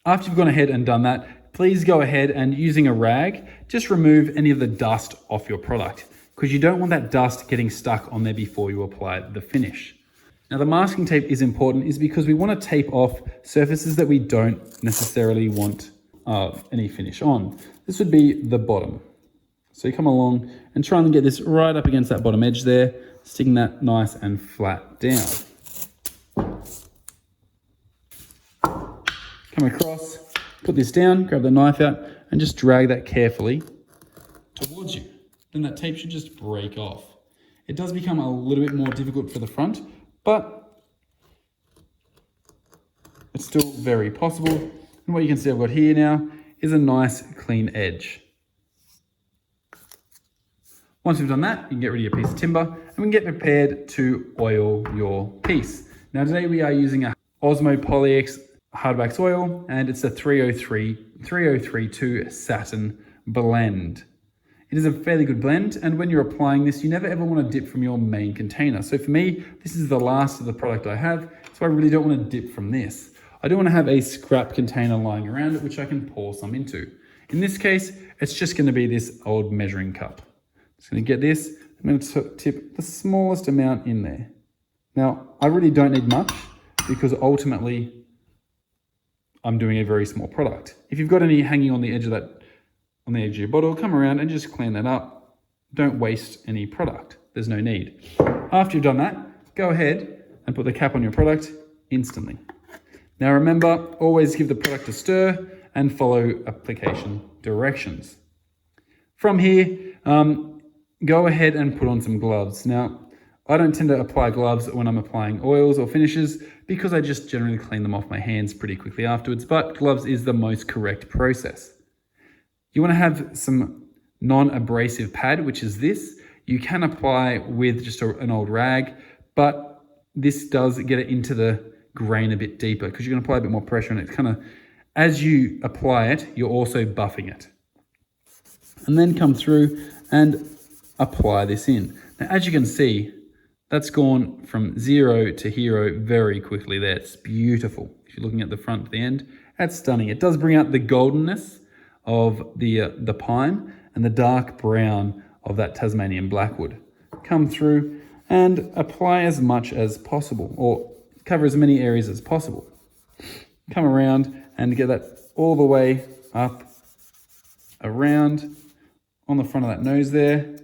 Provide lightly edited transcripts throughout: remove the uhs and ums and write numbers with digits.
After you've gone ahead and done that, please go ahead and using a rag, just remove any of the dust off your product because you don't want that dust getting stuck on there before you apply the finish. Now the masking tape is important is because we want to tape off surfaces that we don't necessarily want any finish on. This would be the bottom. So you come along and try and get this right up against that bottom edge there, sticking that nice and flat down. Come across, put this down, grab the knife out, and just drag that carefully towards you. Then that tape should just break off. It does become a little bit more difficult for the front, but it's still very possible. And what you can see I've got here now is a nice clean edge. Once we've done that, you can get rid of your piece of timber and we can get prepared to oil your piece. Now today we are using a Osmo Polyx Hardwax Oil and it's a 3032 Satin blend. It is a fairly good blend, and when you're applying this, you never ever want to dip from your main container. So for me, this is the last of the product I have, so I really don't want to dip from this. I don't want to have a scrap container lying around it, which I can pour some into. In this case, it's just going to be this old measuring cup. Just going to get this, I'm going to tip the smallest amount in there. Now, I really don't need much because ultimately, I'm doing a very small product. If you've got any hanging on the edge of that, on the edge of your bottle, come around and just clean that up. Don't waste any product. There's no need. After you've done that, go ahead and put the cap on your product instantly. Now remember, always give the product a stir and follow application directions. From here, go ahead and put on some gloves. Now, I don't tend to apply gloves when I'm applying oils or finishes because I just generally clean them off my hands pretty quickly afterwards, but gloves is the most correct process. You want to have some non-abrasive pad, which is this. You can apply with just an old rag, but this does get it into the grain a bit deeper because you're going to apply a bit more pressure and it's kind of, as you apply it, you're also buffing it. And then come through and apply this in. Now, as you can see, that's gone from 0 to hero very quickly there. It's beautiful. If you're looking at the front to the end, that's stunning. It does bring out the goldenness of the pine and the dark brown of that Tasmanian blackwood. Come through and apply as much as possible, or cover as many areas as possible. Come around and get that all the way up, around, on the front of that nose there,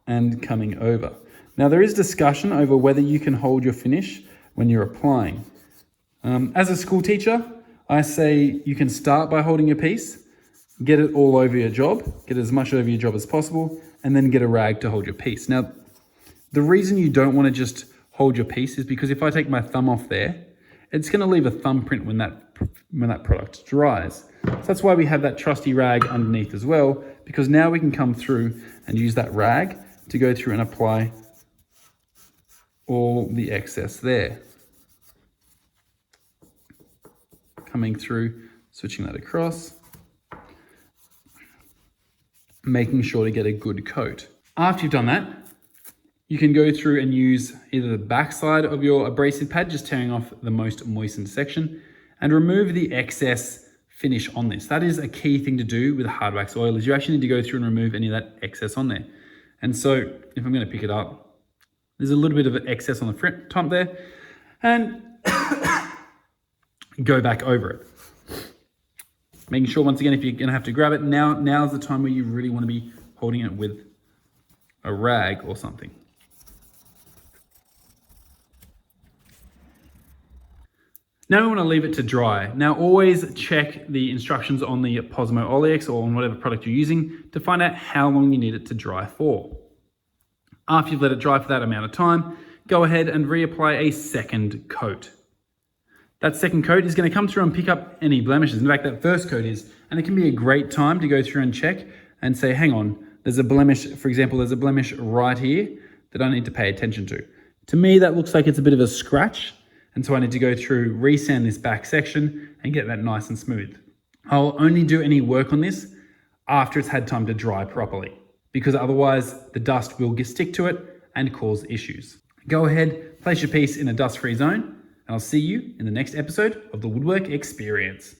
and coming over. Now there is discussion over whether you can hold your finish when you're applying. As a school teacher, I say you can start by holding your piece, get it all over your job, get as much over your job as possible, and then get a rag to hold your piece. Now, the reason you don't want to just hold your piece is because if I take my thumb off there, it's going to leave a thumbprint when that product dries. So that's why we have that trusty rag underneath as well, because now we can come through and use that rag to go through and apply all the excess there. Coming through, switching that across, making sure to get a good coat. After you've done that, you can go through and use either the back side of your abrasive pad, just tearing off the most moistened section, and remove the excess finish on this. That is a key thing to do with Hardwax oil, is you actually need to go through and remove any of that excess on there. And so if I'm going to pick it up, there's a little bit of an excess on the front top there, and go back over it. Making sure, once again, if you're going to have to grab it, now's the time where you really want to be holding it with a rag or something. Now we want to leave it to dry. Now always check the instructions on the Osmo Polyx or on whatever product you're using to find out how long you need it to dry for. After you've let it dry for that amount of time, go ahead and reapply a second coat. That second coat is going to come through and pick up any blemishes. In fact, that first coat is, and it can be a great time to go through and check and say, hang on, there's a blemish, for example, there's a blemish right here that I need to pay attention to. To me, that looks like it's a bit of a scratch. And so I need to go through, resand this back section and get that nice and smooth. I'll only do any work on this after it's had time to dry properly, because otherwise the dust will stick to it and cause issues. Go ahead, place your piece in a dust-free zone, and I'll see you in the next episode of the Woodwork Experience.